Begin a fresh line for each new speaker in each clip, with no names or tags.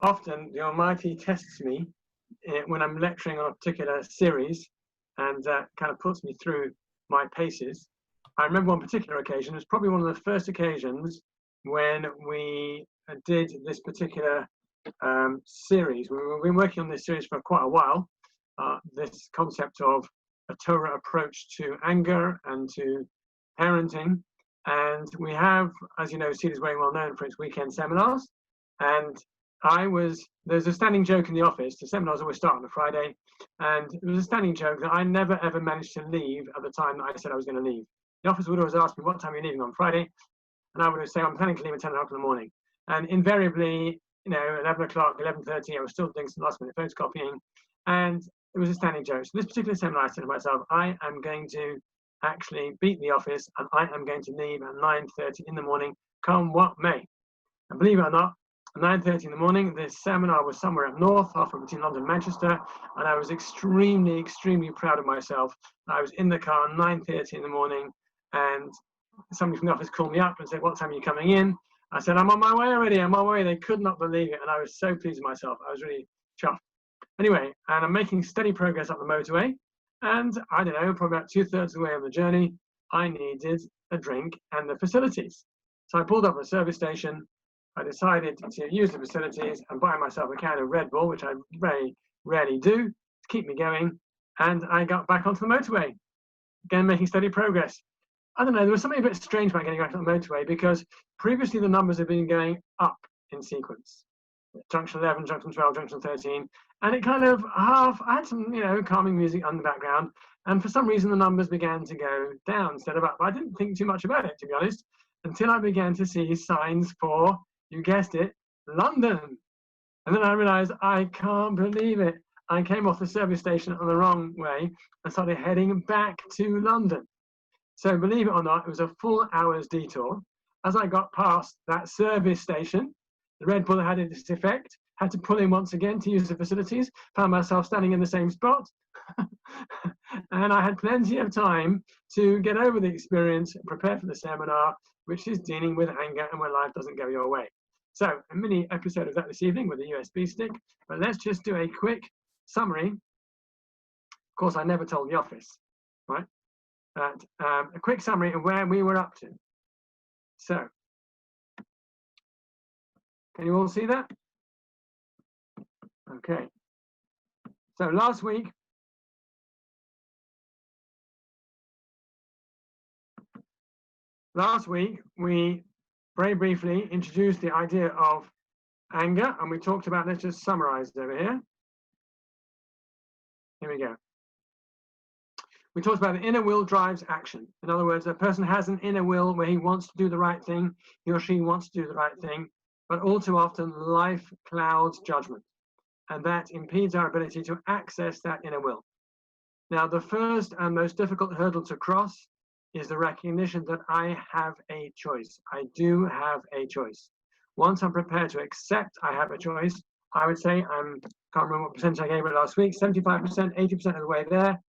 often the Almighty tests me when I'm lecturing on a particular series, and kind of puts me through my paces. I remember one particular occasion, it was probably one of the first occasions when we did this particular series. We've been working on this series for quite a while, this concept of a Torah approach to anger and to parenting. And we have, as you know, Seed is very well known for its weekend seminars. And there's a standing joke in the office. The seminars always start on a Friday. And it was a standing joke that I never ever managed to leave at the time that I said I was going to leave. The office would always ask me, what time are you leaving on Friday? And I would say, I'm planning to leave at 10 o'clock in the morning. And invariably, 11 o'clock, 11:30, I was still doing some last minute photocopying. And it was a standing joke. So this particular seminar, I said to myself, I am going to actually beat the office, and I am going to leave at 9:30 in the morning, come what may. And believe it or not, at 9:30 in the morning, this seminar was somewhere up north, halfway between London and Manchester, and I was extremely, extremely proud of myself. I was in the car at 9:30 in the morning, and somebody from the office called me up and said, what time are you coming in? I said, I'm on my way already, I'm on my way. They could not believe it, and I was so pleased with myself. I was really chuffed. Anyway, and I'm making steady progress up the motorway, and I don't know, probably about 2/3 of the way on the journey, I needed a drink and the facilities. So I pulled up at a service station. I decided to use the facilities and buy myself a can of Red Bull, which I very rarely do, to keep me going, and I got back onto the motorway, again making steady progress. I don't know, there was something a bit strange about getting back on the motorway, because previously the numbers have been going up in sequence. Junction 11, junction 12, junction 13, and it kind of I had some, calming music on the background, and for some reason the numbers began to go down instead of up. I didn't think too much about it, to be honest, until I began to see signs for, you guessed it, London. And then I realized, I can't believe it. I came off the service station on the wrong way and started heading back to London. So believe it or not, it was a full hour's detour. As I got past that service station, the Red Bull had its effect, had to pull in once again to use the facilities, found myself standing in the same spot. And I had plenty of time to get over the experience, prepare for the seminar, which is dealing with anger and when life doesn't go your way. So a mini episode of that this evening with a USB stick, but let's just do a quick summary. Of course, I never told the office, right? But a quick summary of where we were up to. So, can you all see that? Okay. So last week, we very briefly introduced the idea of anger, and we talked about, let's just summarize over here. Here we go. We talked about the inner will drives action. In other words, a person has an inner will where he wants to do the right thing, he or she wants to do the right thing, but all too often life clouds judgment, and that impedes our ability to access that inner will. Now, the first and most difficult hurdle to cross is the recognition that I have a choice. I do have a choice. Once I'm prepared to accept I have a choice, I would say can't remember what percentage I gave it last week, 75%, 80% of the way there.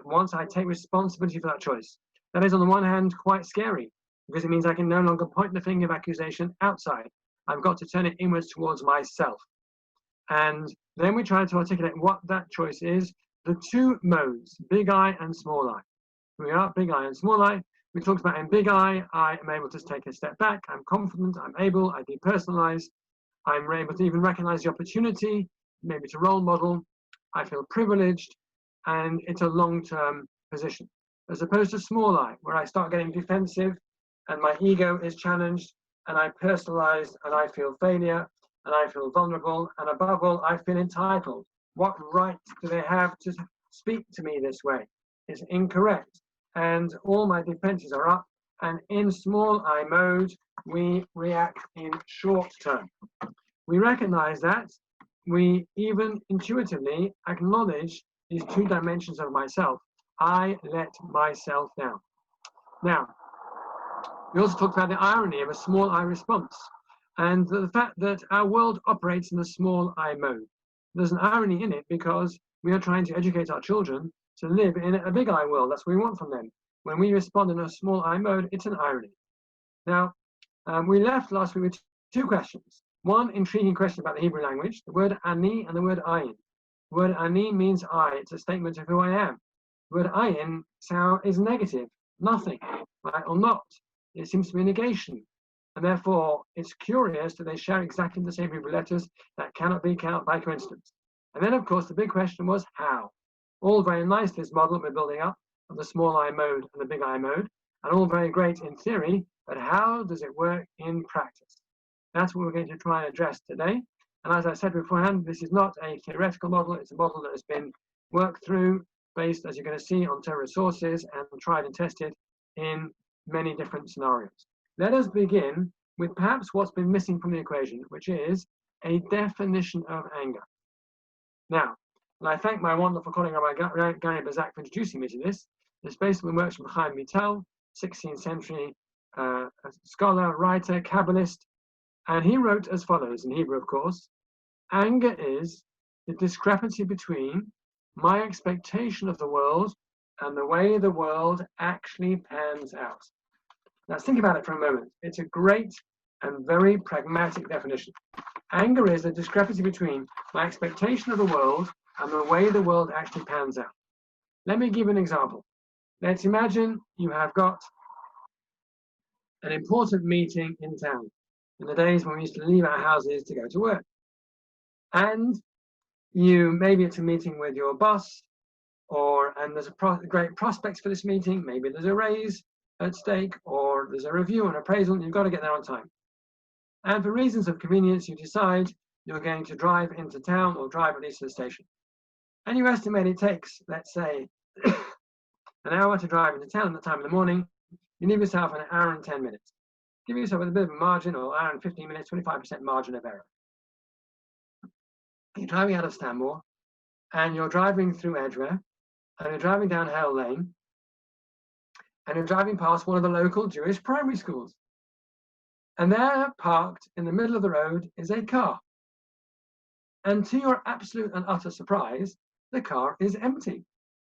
Once I take responsibility for that choice. That is, on the one hand, quite scary, because it means I can no longer point the finger of accusation outside. I've got to turn it inwards towards myself. And then we try to articulate what that choice is, the two modes, big I and small I. We are big I and small I. We talked about in big I am able to take a step back, I'm confident, I'm able, I depersonalize, I'm able to even recognize the opportunity, maybe to role model, I feel privileged, and it's a long-term position. As opposed to small I, where I start getting defensive and my ego is challenged and I personalize and I feel failure and I feel vulnerable, and above all, I feel entitled. What right do they have to speak to me this way? It's incorrect. And all my defenses are up, and in small I mode, we react in short term. We recognize that, we even intuitively acknowledge these two dimensions of myself. I let myself down. Now, we also talked about the irony of a small I response, and the fact that our world operates in a small I mode. There's an irony in it because we are trying to educate our children to live in a big I world. That's what we want from them. When we respond in a small I mode, it's an irony. Now, we left last week with two questions. One intriguing question about the Hebrew language: the word ani and the word ayin. The word ani means I. It's a statement of who I am. The word ayin is negative, nothing, right, or not. It seems to be a negation. And therefore, it's curious that they share exactly the same Hebrew letters. That cannot be counted by coincidence. And then, of course, the big question was how. All very nice, this model that we're building up of the small I mode and the big I mode, and all very great in theory, but how does it work in practice? That's what we're going to try and address today. And as I said beforehand, this is not a theoretical model. It's a model that has been worked through, based, as you're going to see, on Torah sources and tried and tested in many different scenarios. Let us begin with perhaps what's been missing from the equation, which is a definition of anger. Now, and I thank my wonderful colleague Rabbi Gary Bazak for introducing me to this. This basically works from Chaim Vital, 16th century scholar, writer, Kabbalist, and he wrote as follows, in Hebrew, of course: anger is the discrepancy between my expectation of the world and the way the world actually pans out. Now, think about it for a moment. It's a great and very pragmatic definition. Anger is the discrepancy between my expectation of the world and the way the world actually pans out. Let me give an example. Let's imagine you have got an important meeting in town, in the days when we used to leave our houses to go to work. And maybe it's a meeting with your boss, and there's great prospects for this meeting. Maybe there's a raise at stake, or there's a review and appraisal, and you've got to get there on time. And for reasons of convenience, you decide you're going to drive into town, or drive at least to the station. And you estimate it takes, let's say, an hour to drive into town at the time of the morning. You leave yourself an hour and 10 minutes. Give yourself a bit of a margin, or hour and 15 minutes, 25% margin of error. You're driving out of Stanmore, and you're driving through Edgware, and you're driving down Hale Lane, and you're driving past one of the local Jewish primary schools. And there, parked in the middle of the road, is a car. And to your absolute and utter surprise, the car is empty.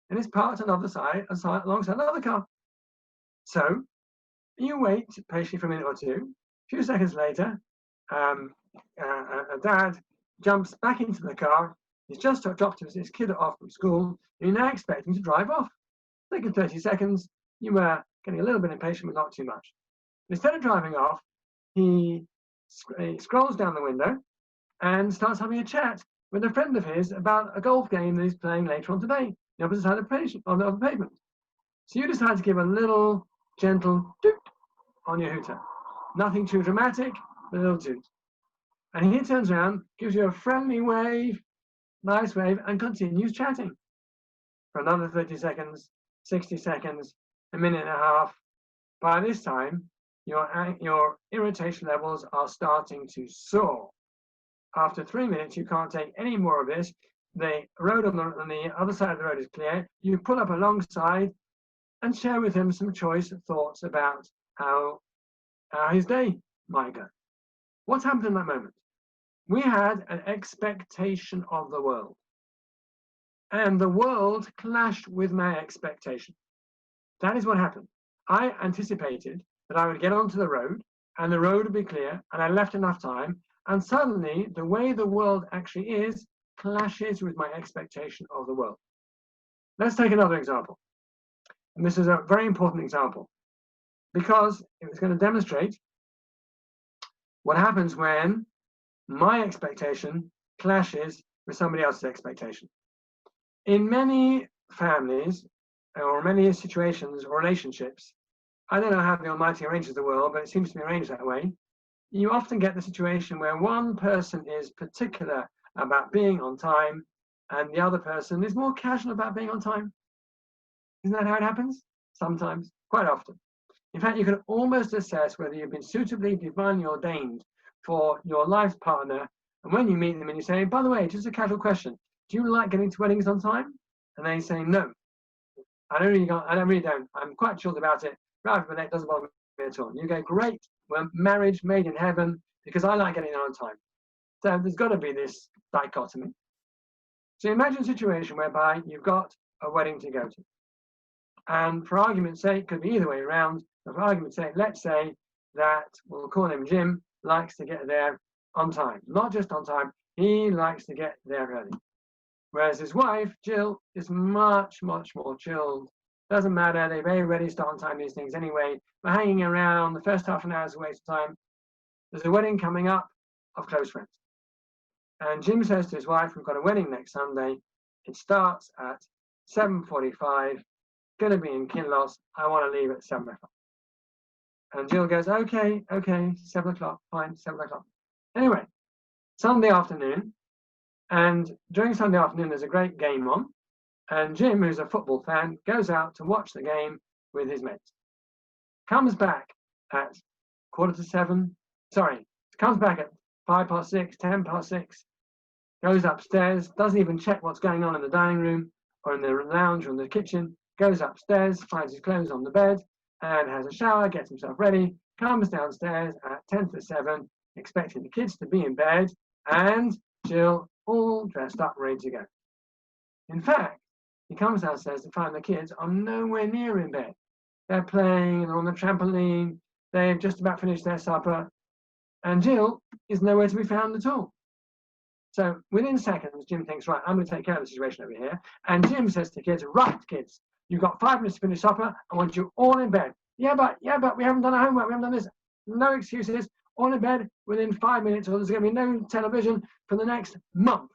And it's parked alongside another car. So you wait patiently for a minute or two. A few seconds later, a dad jumps back into the car. He's just dropped his kid off from school. And you're now expecting to drive off. Taking 30 seconds, you were getting a little bit impatient, but not too much. Instead of driving off, he scrolls down the window and starts having a chat with a friend of his about a golf game that he's playing later on today, the opposite side of the pavement. So you decide to give a little gentle toot on your hooter. Nothing too dramatic, but a little toot. And he turns around, gives you a friendly wave, nice wave, and continues chatting for another 30 seconds, 60 seconds, a minute and a half. By this time, your irritation levels are starting to soar. After 3 minutes, you can't take any more of this. The road on the other side of the road is clear. You pull up alongside and share with him some choice thoughts about how his day might go. What's happened in that moment? We had an expectation of the world. And the world clashed with my expectation. That is what happened. I anticipated that I would get onto the road, and the road would be clear, and I left enough time, and suddenly the way the world actually is clashes with my expectation of the world. Let's take another example. And this is a very important example, because it's going to demonstrate what happens when my expectation clashes with somebody else's expectation. In many families, or many situations or relationships, I don't know how the Almighty arranges the world, but it seems to be arranged that way. You often get the situation where one person is particular about being on time, and the other person is more casual about being on time. Isn't that how it happens? Sometimes, quite often. In fact, you can almost assess whether you've been suitably divinely ordained for your life partner. And when you meet them and you say, by the way, just a casual question, do you like getting to weddings on time? And they say, no, I really don't. I'm quite chilled about it. Right, but that doesn't bother me at all. And you go, great, we're marriage made in heaven because I like getting there on time. So there's got to be this dichotomy. So imagine a situation whereby you've got a wedding to go to. And for argument's sake, it could be either way around. But for argument's sake, let's say that, we'll call him Jim, likes to get there on time. Not just on time, he likes to get there early. Whereas his wife, Jill, is much, much more chilled. Doesn't matter, they're very ready to start on time, these things anyway. We're hanging around, the first half an hour is a waste of time. There's a wedding coming up of close friends. And Jim says to his wife, we've got a wedding next Sunday. It starts at 7:45, going to be in Kinloss. I want to leave at 7 o'clock. And Jill goes, okay, 7 o'clock, fine, 7 o'clock. Anyway, Sunday afternoon, and during Sunday afternoon, there's a great game on. And Jim, who's a football fan, goes out to watch the game with his mates. Comes back at 7:15. Sorry, comes back at 6:05, 6:10, goes upstairs, doesn't even check what's going on in the dining room or in the lounge or in the kitchen, goes upstairs, finds his clothes on the bed, and has a shower, gets himself ready, comes downstairs at 7:10, expecting the kids to be in bed, and Jill all dressed up, ready to go. In fact, he comes downstairs to find the kids are nowhere near in bed. They're playing, they're on the trampoline, they've just about finished their supper, and Jill is nowhere to be found at all. So within seconds, Jim thinks, right, I'm going to take care of the situation over here. And Jim says to the kids, right, kids, you've got 5 minutes to finish supper. I want you all in bed. Yeah, but we haven't done our homework. We haven't done this. No excuses. All in bed within 5 minutes, or there's going to be no television for the next month.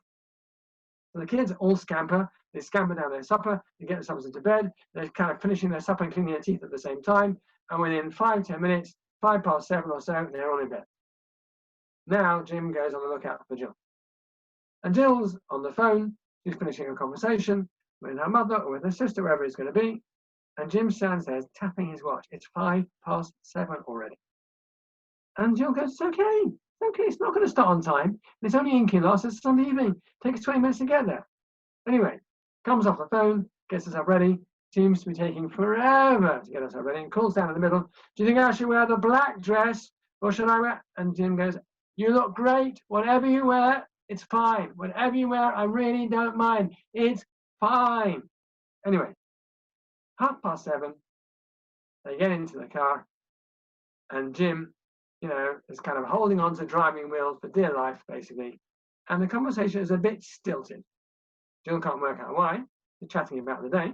So the kids all scamper. They scamper down their supper. They get themselves into bed. They're kind of finishing their supper and cleaning their teeth at the same time. And within 5-10 minutes, 7:05 or so, they're all in bed. Now Jim goes on the lookout for Jill. And Jill's on the phone. She's finishing a conversation with her mother or with her sister, wherever it's going to be. And Jim stands there tapping his watch. It's 7:05 already. And Jill goes, it's okay. It's not going to start on time. It's only in Kinloss. It's Sunday evening. Takes 20 minutes to get there. Anyway, comes off the phone, gets herself ready. Seems to be taking forever to get herself ready, and calls down in the middle. Do you think I should wear the black dress or should I wear? And Jim goes, you look great. Whatever you wear, it's fine. Whatever you wear, I really don't mind. It's fine. Anyway, 7:30, they get into the car, and Jim, is kind of holding on to driving wheels for dear life, basically. And the conversation is a bit stilted. Jill can't work out why. They're chatting about the day.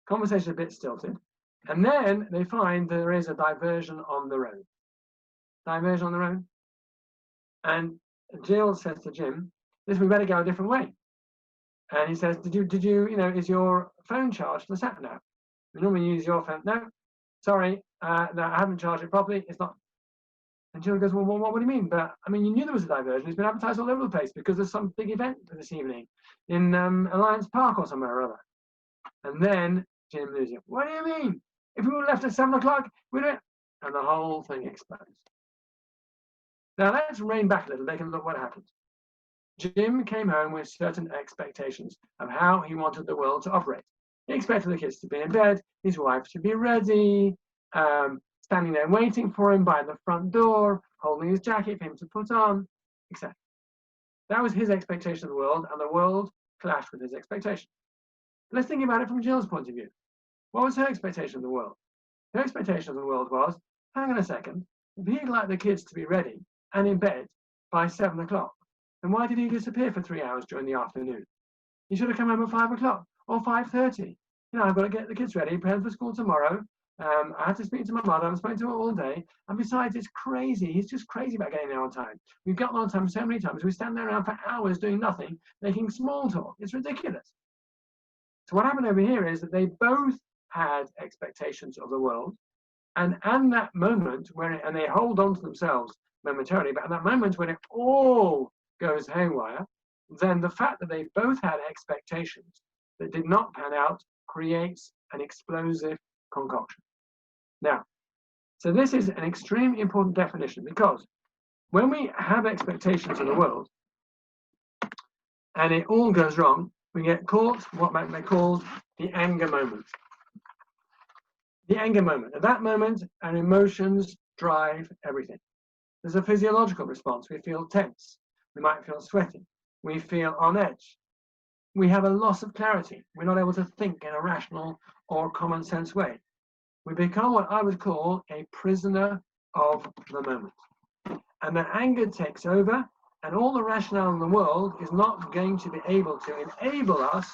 Conversation is a bit stilted. And then they find there is a diversion on the road. And Jill says to Jim, listen, we better go a different way. And he says, did you, is your phone charged for the sat nav? We normally use your phone. No, sorry, no, I haven't charged it properly. It's not. And Jill goes, well, what do you mean? But I mean, you knew there was a diversion. It's been advertised all over the place because there's some big event this evening in Alliance Park or somewhere or other. And then Jim loses it. What do you mean? If we were left at 7 o'clock, we'd do it. And the whole thing explodes. Now let's rein back a little bit and look what happened. Jim came home with certain expectations of how he wanted the world to operate. He expected the kids to be in bed, his wife to be ready, standing there waiting for him by the front door, holding his jacket for him to put on, etc. That was his expectation of the world, and the world clashed with his expectation. Let's think about it from Jill's point of view. What was her expectation of the world? Her expectation of the world was, hang on a second, if he'd like the kids to be ready and in bed by 7 o'clock, then why did he disappear for 3 hours during the afternoon? He should have come home at 5 o'clock or 5:30. I've got to get the kids ready, prepare for school tomorrow. I have to speak to my mother. I'm speaking to her all day. And besides, it's crazy. He's just crazy about getting there on time. We've gotten on time so many times. We stand there around for hours doing nothing, making small talk. It's ridiculous. So what happened over here is that they both had expectations of the world. And at that moment, and they hold on to themselves momentarily, but at that moment when it all goes haywire, then the fact that they both had expectations that did not pan out creates an explosive concoction. Now, so this is an extremely important definition, because when we have expectations of the world and it all goes wrong, we get caught what might be called the anger moment. The anger moment. At that moment, our emotions drive everything. There's a physiological response. We feel tense. We might feel sweaty. We feel on edge. We have a loss of clarity. We're not able to think in a rational or common sense way. We become what I would call a prisoner of the moment. And the anger takes over, And all the rationale in the world is not going to be able to enable us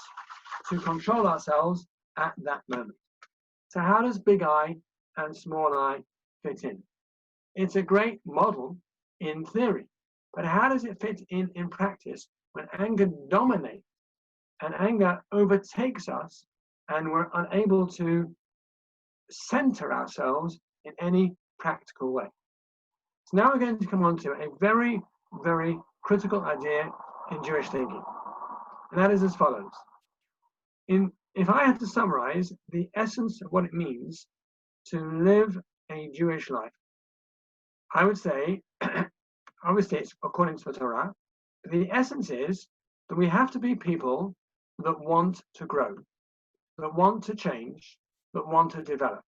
to control ourselves at that moment. So how does big I and small I fit in? It's a great model in theory, but how does it fit in practice when anger dominates and anger overtakes us and we're unable to center ourselves in any practical way? So now we're going to come on to a very, very critical idea in Jewish thinking, and that is as follows. If I had to summarize the essence of what it means to live a Jewish life, I would say, obviously it's according to the Torah, the essence is that we have to be people that want to grow, that want to change, that want to develop.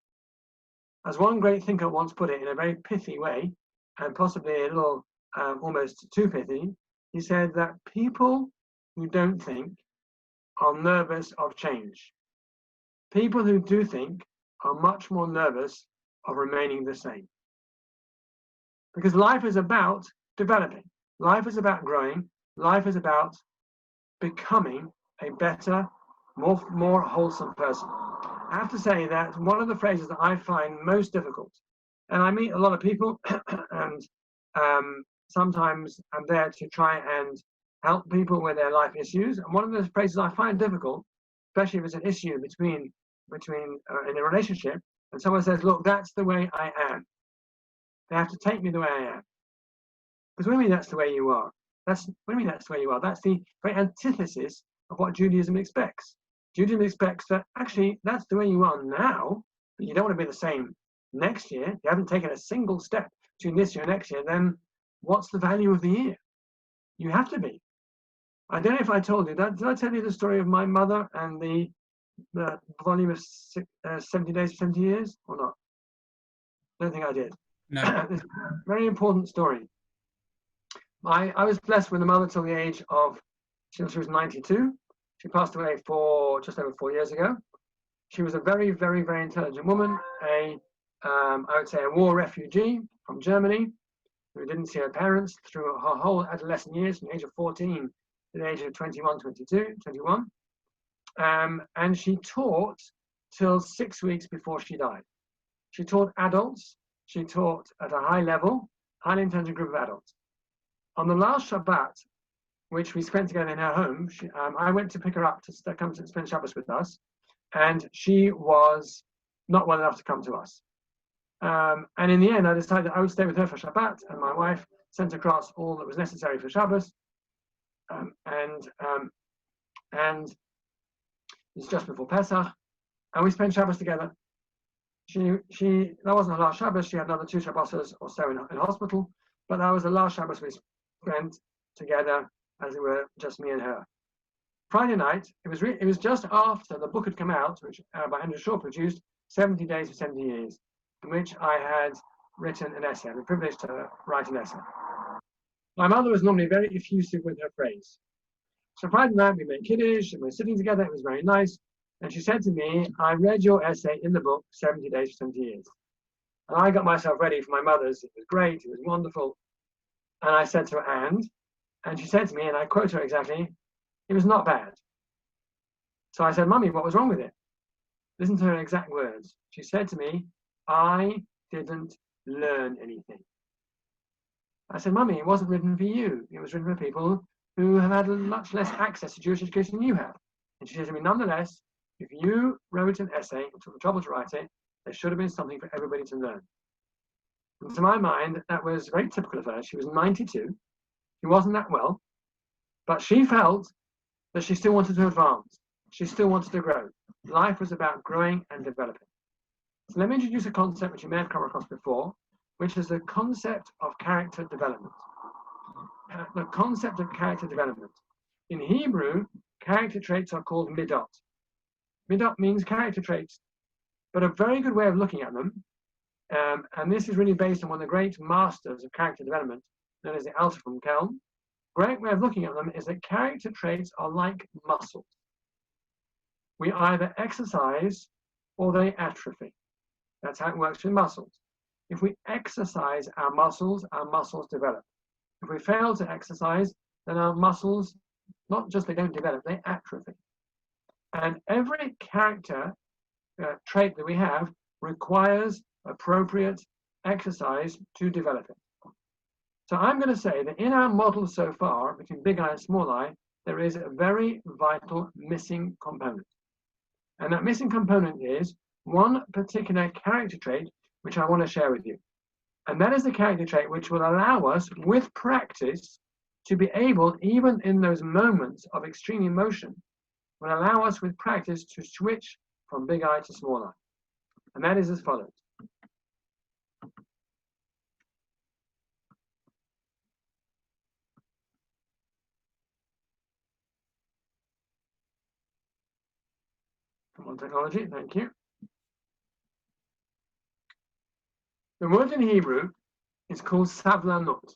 As one great thinker once put it in a very pithy way, and possibly a little almost too pithy, he said that people who don't think are nervous of change. People who do think are much more nervous of remaining the same. Because life is about developing. Life is about growing. Life is about becoming a better, more wholesome person. I have to say that one of the phrases that I find most difficult, and I meet a lot of people, and sometimes I'm there to try and help people with their life issues. And one of the phrases I find difficult, especially if it's an issue between in a relationship, and someone says, "Look, that's the way I am." They have to take me the way I am. Because what do you mean that's the way you are? What do you mean that's the way you are? That's the very antithesis of what Judaism expects. Judaism expects that actually that's the way you are now, but you don't want to be the same next year. You haven't taken a single step between this year and next year, then what's the value of the year? You have to be. I don't know if I told you that. Did I tell you the story of my mother and the volume of 70 Days, 70 Years, or not? I don't think I did.
No.
It's a very important story. I was blessed with a mother till the age of, she was 92. She passed away just over 4 years ago. She was a very, very, very intelligent woman, I would say a war refugee from Germany, who didn't see her parents through her whole adolescent years, from the age of 14 to the age of 21. And she taught till 6 weeks before she died. She taught adults. She taught at a high level, highly intelligent group of adults. On the last Shabbat, which we spent together in her home, I went to pick her up to come to spend Shabbos with us, and she was not well enough to come to us. And in the end, I decided I would stay with her for Shabbat, and my wife sent across all that was necessary for Shabbos. And it was just before Pesach, and we spent Shabbos together. That wasn't her last Shabbos. She had another 2 Shabbos or so in hospital, but that was the last Shabbos we spent together, as it were, just me and her. Friday night, it was just after the book had come out, which by Andrew Shaw produced, 70 Days for 70 Years, in which I had written an essay. I'm privileged to write an essay. My mother was normally very effusive with her praise. So Friday night, we made Kiddush, and we were sitting together. It was very nice. And she said to me, "I read your essay in the book, 70 Days for 70 Years. And I got myself ready for my mother's. It was great. It was wonderful. And I said to her, and she said to me, and I quote her exactly, "It was not bad." So I said, "Mummy, what was wrong with it?" Listen to her exact words. She said to me, "I didn't learn anything." I said, "Mummy, it wasn't written for you. It was written for people who have had much less access to Jewish education than you have." And she said to me, "Nonetheless, if you wrote an essay and took the trouble to write it, there should have been something for everybody to learn." And to my mind, that was very typical of her. She was 92. She wasn't that well, but she felt that she still wanted to advance. She still wanted to grow. Life was about growing and developing. So let me introduce a concept which you may have come across before, which is the concept of character development. The concept of character development. In Hebrew, character traits are called midot. Midot means character traits, but a very good way of looking at them, and this is really based on one of the great masters of character development, known as the Alter from Kelm. Great way of looking at them is that character traits are like muscles. We either exercise or they atrophy. That's how it works with muscles. If we exercise our muscles develop. If we fail to exercise, then our muscles, not just they don't develop, they atrophy. And every character trait that we have requires appropriate exercise to develop it. So I'm going to say that in our model so far, between big I and small I, there is a very vital missing component. And that missing component is one particular character trait which I want to share with you. And that is the character trait which will allow us, with practice, to be able, even in those moments of extreme emotion, will allow us with practice to switch from big I to small I. And that is as follows. Come on, technology, thank you. The word in Hebrew is called savlanut.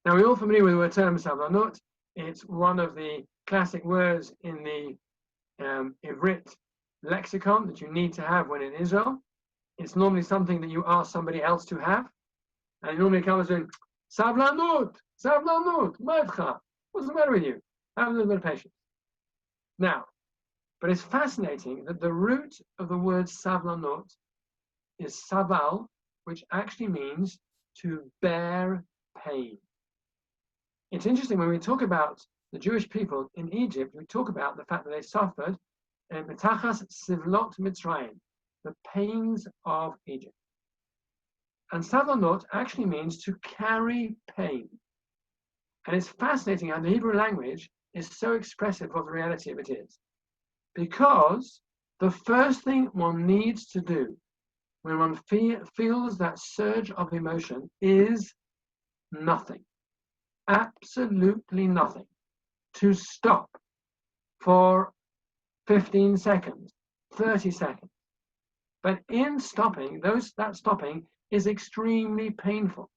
Now, we're all familiar with the term savlanut. It's one of the classic words in the Ivrit lexicon that you need to have when in Israel. It's normally something that you ask somebody else to have. And it normally comes in, savlanut, savlanut, ma'etcha. What's the matter with you? Have a little bit of patience. Now, but it's fascinating that the root of the word savlanut is saval, which actually means to bear pain. It's interesting when we talk about the Jewish people in Egypt, we talk about the fact that they suffered metachas sivlot Mitzrayim, the pains of Egypt. And savlanut actually means to carry pain. And it's fascinating how the Hebrew language is so expressive of the reality of it is. Because the first thing one needs to do when one feels that surge of emotion is nothing. Absolutely nothing. To stop for 15 seconds, 30 seconds. But in stopping, that stopping is extremely painful.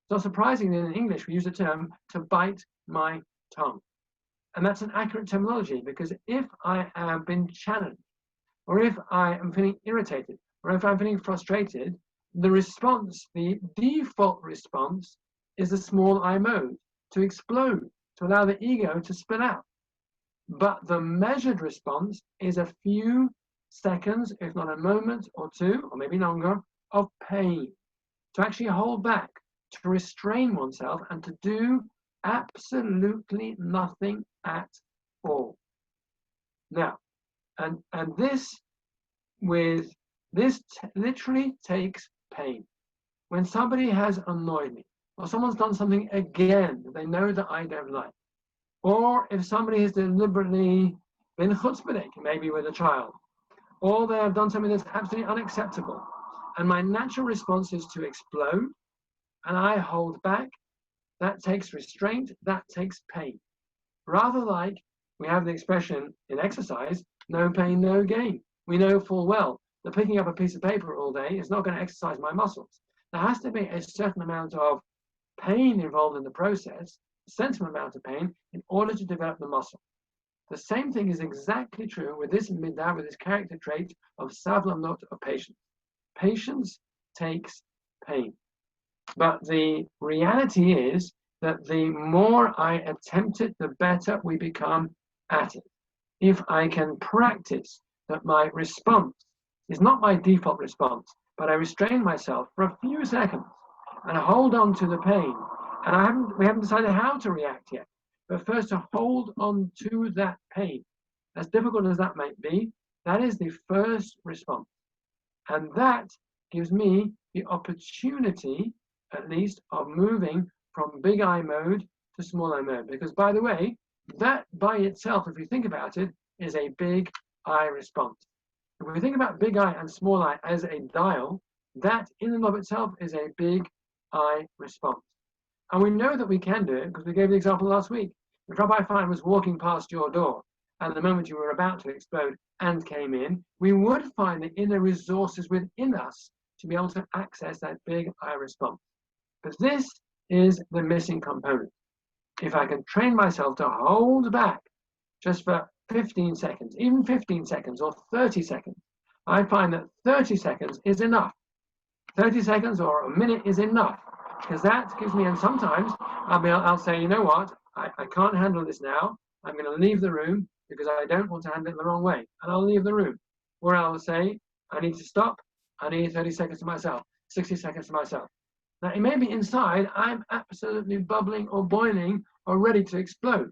So surprisingly, in English, we use the term to bite my tongue. And that's an accurate terminology, because if I have been challenged, or if I am feeling irritated, or if I'm feeling frustrated, the response, the default response, is the small I mode, to explode, to allow the ego to spill out. But the measured response is a few seconds, if not a moment or two, or maybe longer, of pain, to actually hold back, to restrain oneself, and to do absolutely nothing at all. Now, and this literally takes pain. When somebody has annoyed me, or someone's done something again that they know that I don't like, or if somebody has deliberately been chutzpahdik, maybe with a child, or they have done something that's absolutely unacceptable, and my natural response is to explode, and I hold back, that takes restraint, that takes pain. Rather like we have the expression in exercise, no pain, no gain. We know full well that picking up a piece of paper all day is not going to exercise my muscles. There has to be a certain amount of pain involved in the process, a sensible amount of pain, in order to develop the muscle. The same thing is exactly true with this midah, with this character trait of savlanut, of patience. Patience takes pain. But the reality is that the more I attempt it, the better we become at it. If I can practice that my response is not my default response, but I restrain myself for a few seconds and hold on to the pain. And we haven't decided how to react yet. But first, to hold on to that pain, as difficult as that might be, that is the first response. And that gives me the opportunity, at least, of moving from big I mode to small I mode. Because, by the way, that by itself, if you think about it, is a big I response. If we think about big I and small I as a dial, that in and of itself is a big I response. And we know that we can do it because we gave the example last week. If Rabbi Fine was walking past your door, and the moment you were about to explode and came in, we would find the inner resources within us to be able to access that big I response. But this is the missing component. If I can train myself to hold back just for 15 seconds, even 15 seconds or 30 seconds, I find that 30 seconds is enough. 30 seconds or a minute is enough because that gives me, and sometimes I'll say, you know what, I can't handle this now. I'm going to leave the room because I don't want to handle it the wrong way, and I'll leave the room. Or I'll say, I need to stop. I need 30 seconds to myself, 60 seconds to myself. Now, it may be inside, I'm absolutely bubbling or boiling or ready to explode,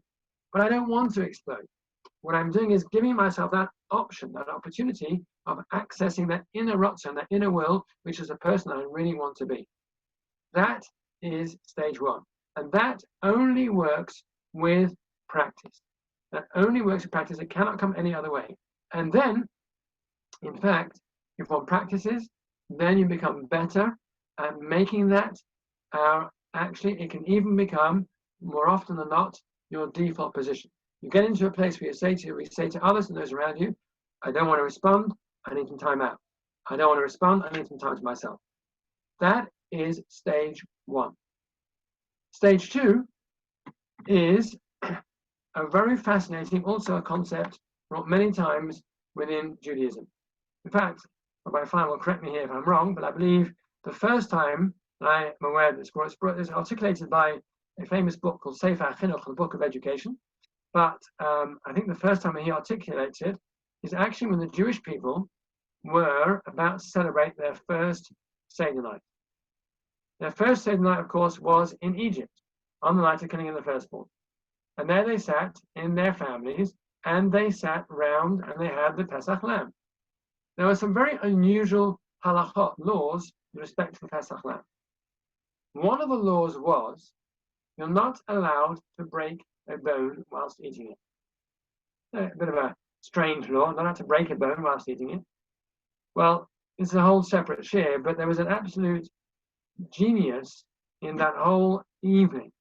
but I don't want to explode. What I'm doing is giving myself that option, that opportunity of accessing that inner Ratzon, that inner will, which is the person I really want to be. That is stage one. And that only works with practice. That only works with practice. It cannot come any other way. And then, in fact, if one practices, then you become better at making that. Actually, it can even become, more often than not, your default position. You get into a place where you say to others and those around you, I don't want to respond, I need some time out. I don't want to respond, I need some time to myself. That is stage one. Stage two is a very fascinating, also a concept brought many times within Judaism. In fact, Rabbi Fine will correct me here if I'm wrong, but I believe the first time that I am aware of this is articulated by a famous book called Sefer Chinuch, the Book of Education. But I think the first time he articulates it is actually when the Jewish people were about to celebrate their first Seder night. Their first Seder night, of course, was in Egypt, on the night of killing of the firstborn. And there they sat in their families, and they sat round, and they had the Pesach lamb. There were some very unusual halachot, laws, with respect to the Pesach lamb. One of the laws was, you're not allowed to break a bone whilst eating it. A bit of a strange law, not allowed to break a bone whilst eating it. Well, it's a whole separate share, but there was an absolute genius in that whole evening,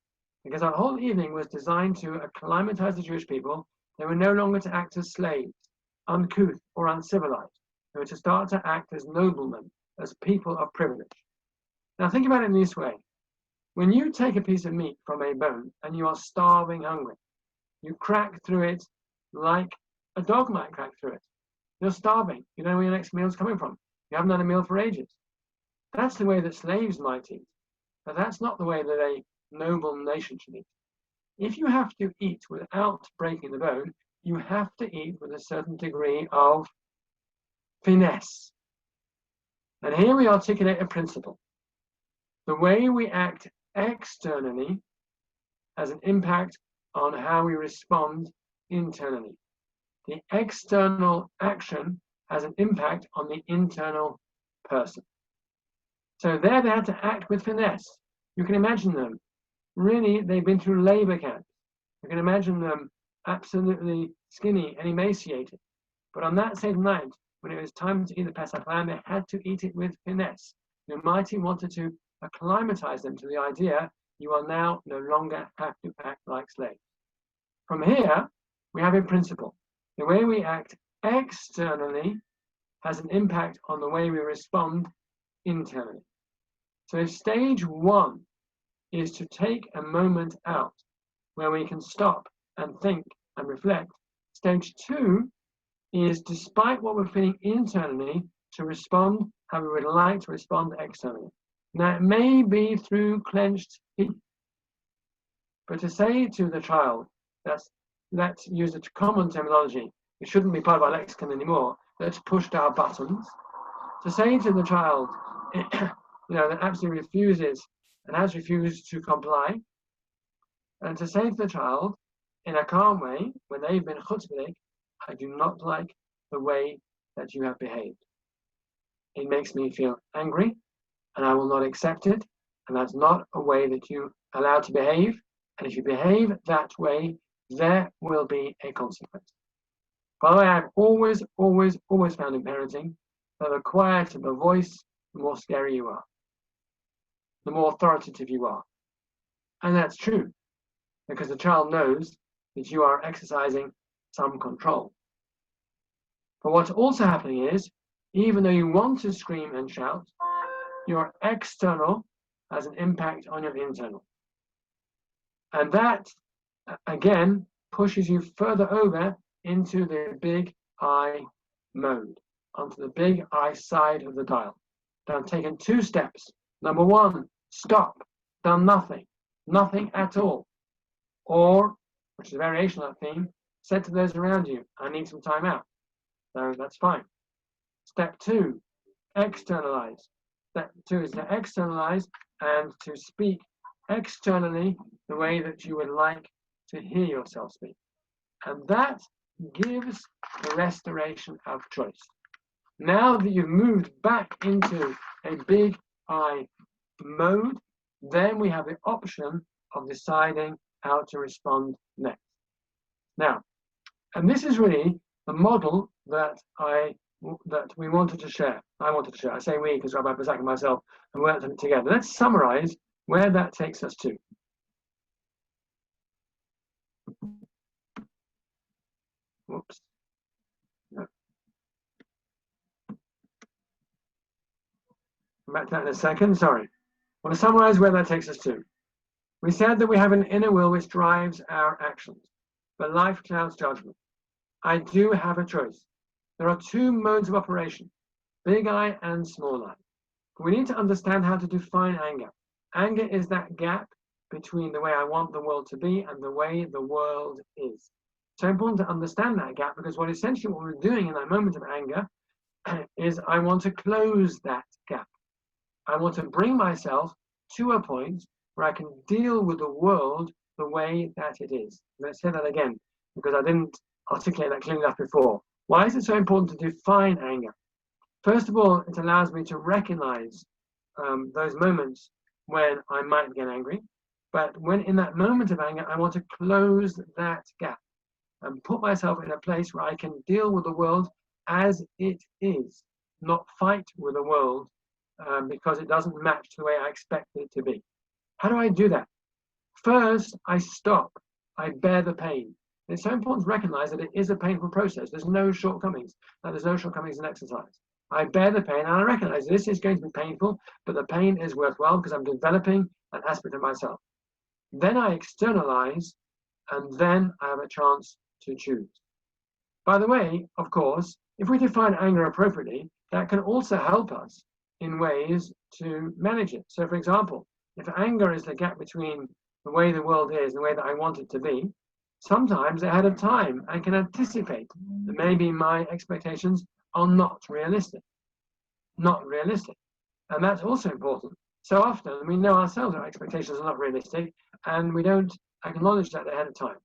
because that whole evening was designed to acclimatize the Jewish people. They were no longer to act as slaves, uncouth or uncivilized. They were to start to act as noblemen, as people of privilege. Now think about it in this way. When you take a piece of meat from a bone and you are starving hungry, you crack through it like a dog might crack through it. You're starving. You don't know where your next meal's coming from. You haven't had a meal for ages. That's the way that slaves might eat. But that's not the way that a noble nation should eat. If you have to eat without breaking the bone, you have to eat with a certain degree of finesse. And here we articulate a principle. The way we act externally has an impact on how we respond internally. The external action has an impact on the internal person. So there they had to act with finesse. You can imagine them. Really, they've been through labor camps. You can imagine them absolutely skinny and emaciated. But on that same night, when it was time to eat the Pesach lamb, they had to eat it with finesse. The Almighty wanted to acclimatize them to the idea you are now no longer have to act like slaves. From here, we have a principle. The way we act externally has an impact on the way we respond internally. So if stage one is to take a moment out where we can stop and think and reflect, stage two is, despite what we're feeling internally, to respond how we would like to respond externally. Now, it may be through clenched teeth, but to say to the child, let's use a common terminology, it shouldn't be part of our lexicon anymore, let's push our buttons. To say to the child, that absolutely refuses and has refused to comply, and to say to the child in a calm way, when they've been chutzpahdik, I do not like the way that you have behaved. It makes me feel angry, and I will not accept it, and that's not a way that you are allowed to behave, and if you behave that way, there will be a consequence. By the way, I've always found in parenting that the quieter the voice, the more scary you are, the more authoritative you are. And that's true, because the child knows that you are exercising some control. But what's also happening is, even though you want to scream and shout, your external has an impact on your internal. And that, again, pushes you further over into the big I mode, onto the big I side of the dial. Now, I've taken two steps. Number one, stop. done nothing, nothing at all. Or, which is a variation of that theme, said to those around you, I need some time out. So that's fine. Step 2, externalise. Step 2 is to externalise and to speak externally the way that you would like to hear yourself speak. And that gives the restoration of choice. Now that you've moved back into a big I mode, then we have the option of deciding how to respond next. Now, and this is really the model that we wanted to share. I wanted to share. I say we because Rabbi Bazak and myself have worked on it together. Let's summarize where that takes us to. Whoops. No. Come back to that in a second. Sorry. I want to summarize where that takes us to. We said that we have an inner will which drives our actions, but life clouds judgment. I do have a choice. There are 2 modes of operation, big I and small I. We need to understand how to define anger. Anger is that gap between the way I want the world to be and the way the world is. So important to understand that gap, because what we're doing in that moment of anger is I want to close that gap. I want to bring myself to a point where I can deal with the world the way that it is. Let's say that again, because I didn't articulate that clearly enough before. Why is it so important to define anger? First of all, it allows me to recognize those moments when I might get angry. But when in that moment of anger, I want to close that gap and put myself in a place where I can deal with the world as it is, not fight with the world because it doesn't match the way I expect it to be. How do I do that? First, I stop. I bear the pain. It's so important to recognize that it is a painful process. There's no shortcomings. There's no shortcomings in exercise. I bear the pain and I recognize this is going to be painful, but the pain is worthwhile because I'm developing an aspect of myself. Then I externalize, and then I have a chance to choose. By the way, of course, if we define anger appropriately, that can also help us in ways to manage it. So, for example, if anger is the gap between the way the world is and the way that I want it to be, sometimes ahead of time I can anticipate that maybe my expectations are not realistic. And that's also important. So often we know ourselves our expectations are not realistic and we don't acknowledge that ahead of time.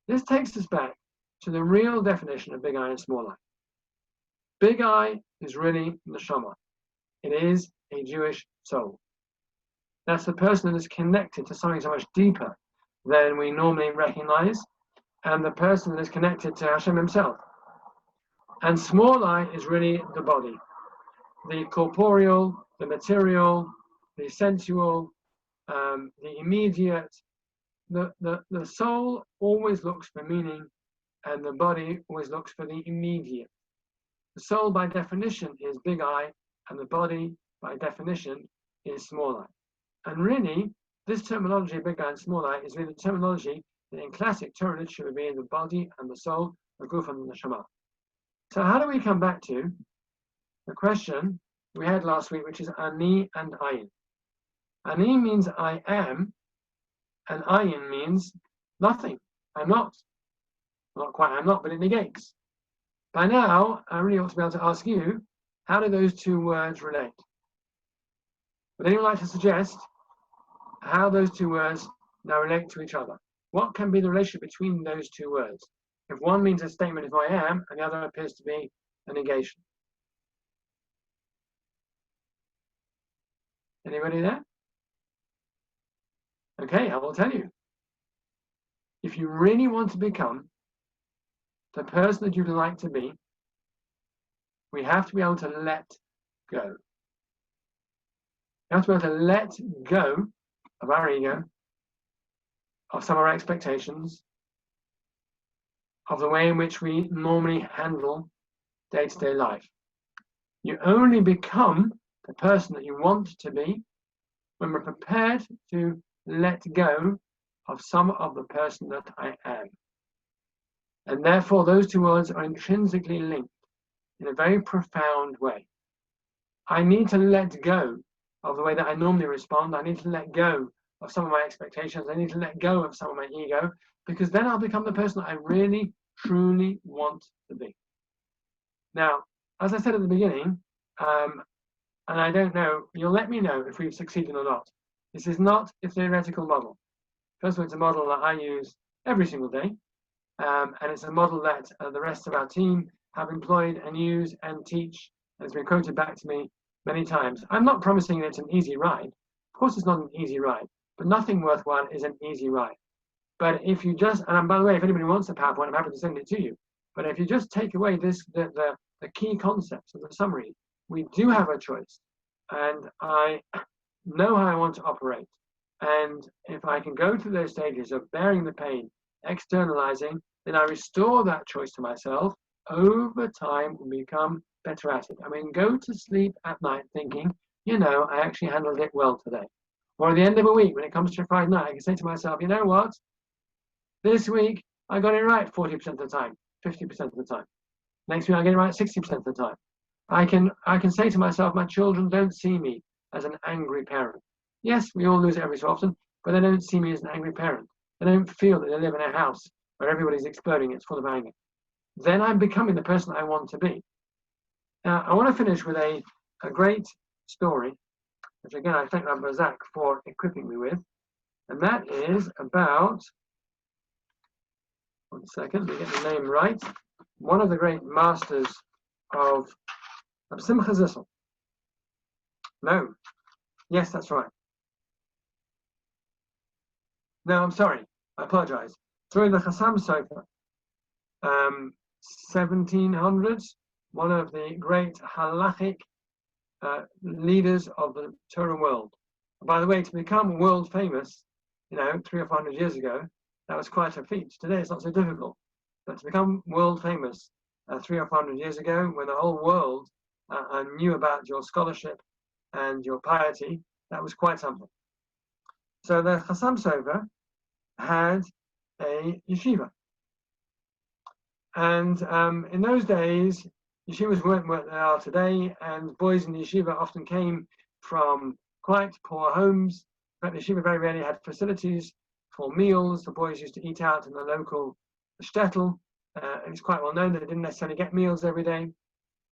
This takes us back to the real definition of big I and small I. Big I is really neshama. It is a Jewish soul. That's the person that is connected to something so much deeper than we normally recognize, and the person that is connected to Hashem himself. And small I is really the body, the corporeal, the material, the sensual, the immediate. The soul always looks for meaning, and the body always looks for the immediate. The soul, by definition, is big I, and the body, by definition, is small I. And really, this terminology, big I and small I, is really the terminology that in classic Torah literature would be in the body and the soul, the guf and the neshama. So how do we come back to the question we had last week, which is ani and ayin? Ani means I am, and ayin means nothing. I'm not. Not quite I'm not, but it negates. By now, I really ought to be able to ask you, how do those 2 words relate? Would anyone like to suggest how those 2 words now relate to each other? What can be the relationship between those 2 words? If one means a statement of I am, and the other appears to be a negation. Anybody there? Okay, I will tell you. If you really want to become the person that you'd like to be, we have to be able to let go. We have to be able to let go of our ego, of some of our expectations, of the way in which we normally handle day-to-day life. You only become the person that you want to be when we're prepared to let go of some of the person that I am. And therefore, those 2 words are intrinsically linked in a very profound way. I need to let go of the way that I normally respond. I need to let go of some of my expectations. I need to let go of some of my ego, because then I'll become the person I really, truly want to be. Now, as I said at the beginning, and I don't know, you'll let me know if we've succeeded or not. This is not a theoretical model. First of all, it's a model that I use every single day, and it's a model that the rest of our team have employed and use and teach, and it's been quoted back to me many times. I'm not promising it's an easy ride. Of course, it's not an easy ride, but nothing worthwhile is an easy ride. But if you just, and by the way, if anybody wants a PowerPoint, I'm happy to send it to you. But if you just take away this, the key concepts of the summary, we do have a choice, and I know how I want to operate. And if I can go through those stages of bearing the pain, externalizing, then I restore that choice to myself. Over time, we become better at it. I mean, go to sleep at night thinking, you know, I actually handled it well today. Or at the end of a week, when it comes to Friday night, I can say to myself, you know what? This week, I got it right 40% of the time, 50% of the time. Next week, I get it right 60% of the time. I can say to myself, my children don't see me as an angry parent. Yes, we all lose it every so often, but they don't see me as an angry parent. They don't feel that they live in a house where everybody's exploding, it's full of anger. Then I'm becoming the person I want to be. Now, I want to finish with a great story, which again, I thank Rabbi Zach for equipping me with. And that is about, one second, we get the name right, one of the great masters of Simcha Zissel. No, yes, that's right. No, I'm sorry, I apologize. Through the Chassam Sofer, 1700s, one of the great halachic leaders of the Torah world. And by the way, to become world famous, you know, 300 or 400 years ago, that was quite a feat. Today it's not so difficult. But to become world famous 300 or 400 years ago, when the whole world knew about your scholarship and your piety, that was quite something. So the Chassam Sofer had a yeshiva. And in those days, yeshivas weren't what they are today, and boys in the yeshiva often came from quite poor homes. In fact, the yeshiva very rarely had facilities for meals. The boys used to eat out in the local shtetl. It's quite well known that they didn't necessarily get meals every day.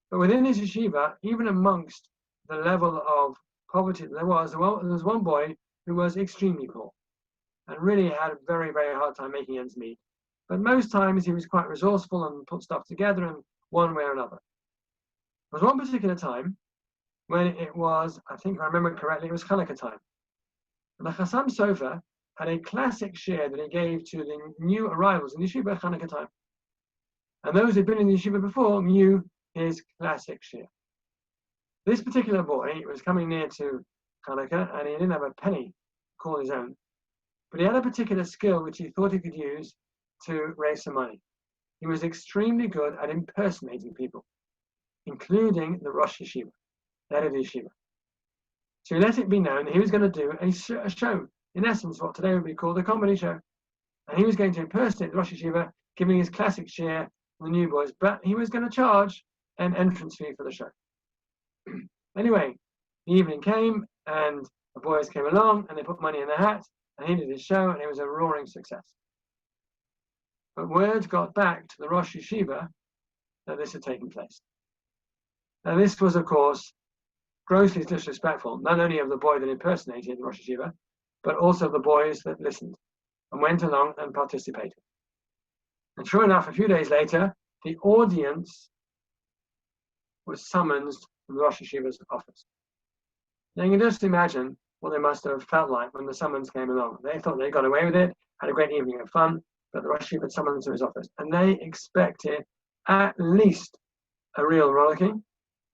But within this yeshiva, even amongst the level of poverty there was one boy who was extremely poor and really had a very, very hard time making ends meet. But most times he was quite resourceful and put stuff together in one way or another. There was one particular time when it was, I think if I remember correctly, it was Chanukah time. And the Chassam Sofer had a classic share that he gave to the new arrivals in the yeshiva at Chanukah time. And those who'd been in the yeshiva before knew his classic share. This particular boy was coming near to Chanukah, and he didn't have a penny to call his own. But he had a particular skill which he thought he could use to raise some money. He was extremely good at impersonating people, including the Rosh Yeshiva, the head of the yeshiva. So he let it be known that he was going to do a show, in essence, what today would be called a comedy show. And he was going to impersonate the Rosh Yeshiva, giving his classic share to the new boys, but he was going to charge an entrance fee for the show. Anyway, the evening came, and the boys came along, and they put money in their hat, and he did his show, and it was a roaring success. But word got back to the Rosh Yeshiva that this had taken place. Now this was, of course, grossly disrespectful, not only of the boy that impersonated the Rosh Yeshiva, but also of the boys that listened and went along and participated. And sure enough, a few days later, the audience was summoned from the Rosh Yeshiva's office. Now you can just imagine what they must have felt like when the summons came along. They thought they got away with it, had a great evening of fun, but the Rosh Yeshiva summoned them to his office. And they expected at least a real rollicking,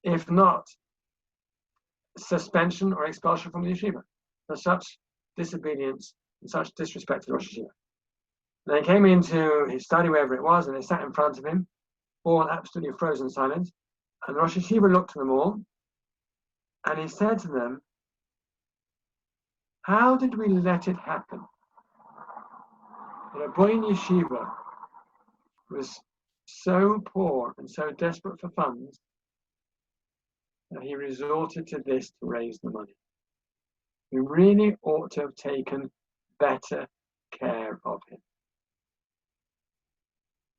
if not suspension or expulsion from the yeshiva for such disobedience and such disrespect to the Rosh Yeshiva. They came into his study, wherever it was, and they sat in front of him, all absolutely frozen silent. And the Rosh Yeshiva looked to them all, and he said to them, "How did we let it happen that a boy in yeshiva was so poor and so desperate for funds that he resorted to this to raise the money?" We really ought to have taken better care of him.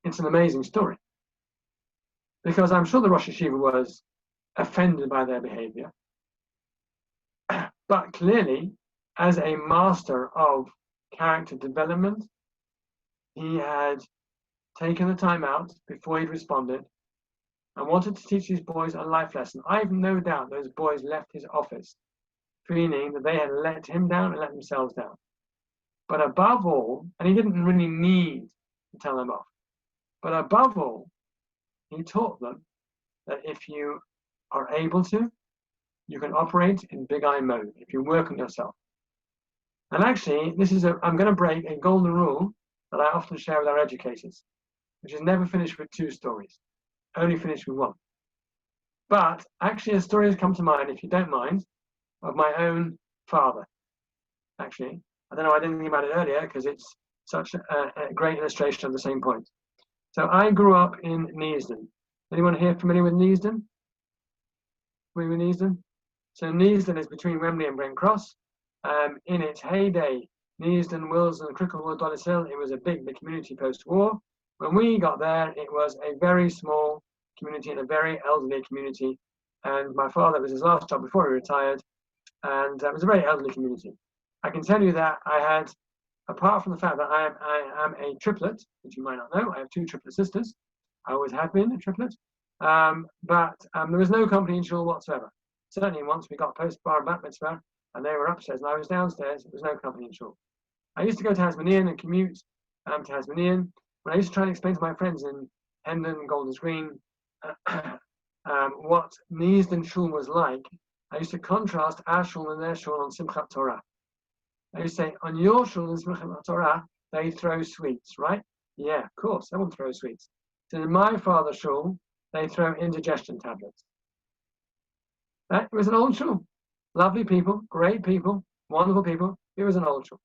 It's an amazing story, because I'm sure the Rosh Yeshiva was offended by their behavior. But clearly, as a master of character development, he had taken the time out before he'd responded and wanted to teach these boys a life lesson. I have no doubt those boys left his office feeling that they had let him down and let themselves down. But above all, and he didn't really need to tell them off, but above all, he taught them that if you are able to, you can operate in big I mode if you work on yourself. And actually, I'm going to break a golden rule that I often share with our educators, which is never finish with 2 stories, only finish with 1. But actually, a story has come to mind, if you don't mind, of my own father. Actually, I don't know, I didn't think about it earlier because it's such a great illustration of the same point. So I grew up in Neasden. Anyone here familiar with Neasden? Familiar with Neasden? So Neasden is between Wembley and Brent Cross. In its heyday, Neasden, Willesden, Cricklewood, Dollis Hill, it was a big community post-war. When we got there, it was a very small community and a very elderly community. And my father, it was his last job before he retired, and it was a very elderly community. I can tell you that I had, apart from the fact that I am a triplet, which you might not know, I have 2 triplet sisters. I always have been a triplet. But there was no company in shul whatsoever. Certainly once we got post-bar and bat mitzvah, and they were upstairs and I was downstairs, there was no company in shul. I used to go to Tasmanian and commute to Tasmanian. When I used to try and explain to my friends in Hendon, Golders Green, what Neasden shul was like, I used to contrast our shul and their shul on Simchat Torah. I used to say, on your shul and Simchat Torah, they throw sweets, right? Yeah, of course, everyone throws sweets. So in my father's shul, they throw indigestion tablets. It was an old shul. Lovely people, great people, wonderful people. It was an old shul.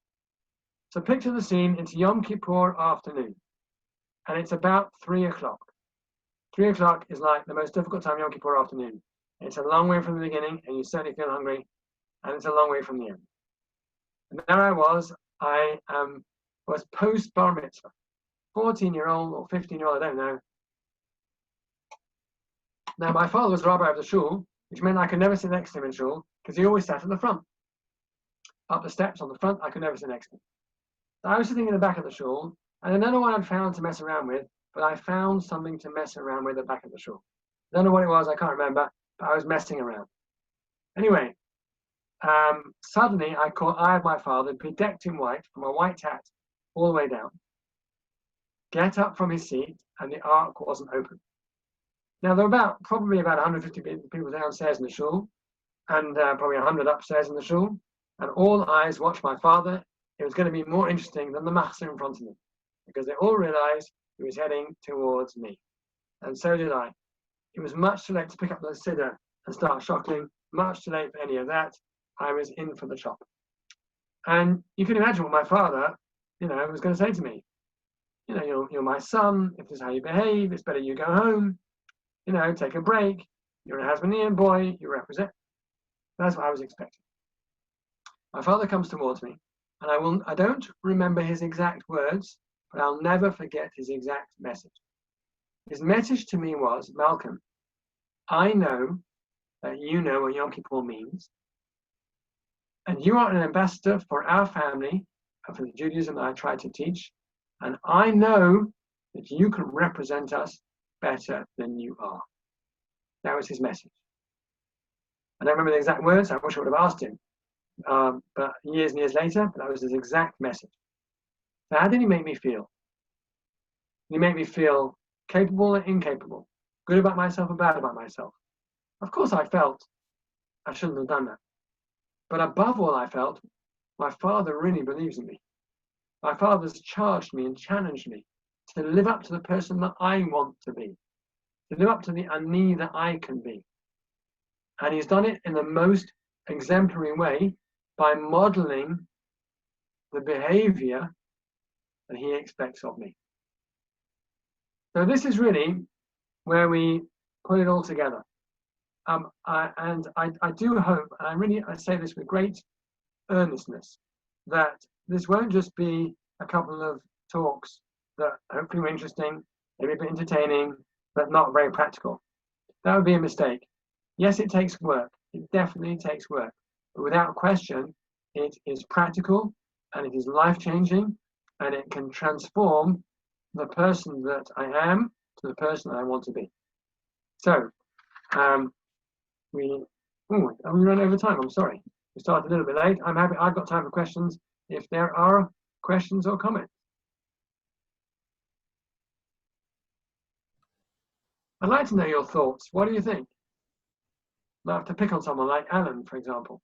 So picture the scene. It's Yom Kippur afternoon, and it's about 3 o'clock. 3 o'clock is like the most difficult time Yom Kippur afternoon. It's a long way from the beginning, and you certainly feel hungry, and it's a long way from the end. And there I was post bar mitzvah, 14-year-old or 15-year-old, I don't know. Now my father was Rabbi of the shul, which meant I could never sit next to him in shul because he always sat at the front. Up the steps on the front, I could never sit next to him. So I was sitting in the back of the shul, and I don't know what I'd found to mess around with, but I found something to mess around with at the back of the shul. I don't know what it was, I can't remember, but I was messing around. Anyway, suddenly I had my father, bedecked in white, from a white hat all the way down, get up from his seat, and the ark wasn't open. Now, there were probably about 150 people downstairs in the shul, and probably 100 upstairs in the shul, and all eyes watched my father. It was going to be more interesting than the machzor in front of me, because they all realized he was heading towards me. And so did I. It was much too late to pick up the siddur and start shocking, much too late for any of that. I was in for the chop. And you can imagine what my father, was going to say to me. You're my son. If this is how you behave, it's better you go home. Take a break. You're a Hasmonean boy. You represent. That's what I was expecting. My father comes towards me, and I don't remember his exact words, but I'll never forget his exact message. His message to me was, Malcolm, I know that you know what Yom Kippur means, and you are an ambassador for our family and for the Judaism that I try to teach, and I know that you can represent us better than you are. That was his message. I don't remember the exact words. I wish I would have asked him. But years and years later, that was his exact message. So how did he make me feel? Did he make me feel capable and incapable? Good about myself and bad about myself? Of course I felt I shouldn't have done that. But above all, I felt my father really believes in me. My father's charged me and challenged me to live up to the person that I want to be, to live up to the ani that I can be. And he's done it in the most exemplary way by modeling the behavior that he expects of me. So this is really where we put it all together. I do hope, and I say this with great earnestness, that this won't just be a couple of talks that hopefully were interesting, maybe a bit entertaining, but not very practical. That would be a mistake. Yes, it takes work. It definitely takes work. But without question, it is practical and it is life-changing, and it can transform the person that I am to the person I want to be. So, we run over time. I'm sorry. We started a little bit late. I'm happy. I've got time for questions if there are questions or comments. I'd like to know your thoughts. What do you think? I'd love to pick on someone like Alan, for example.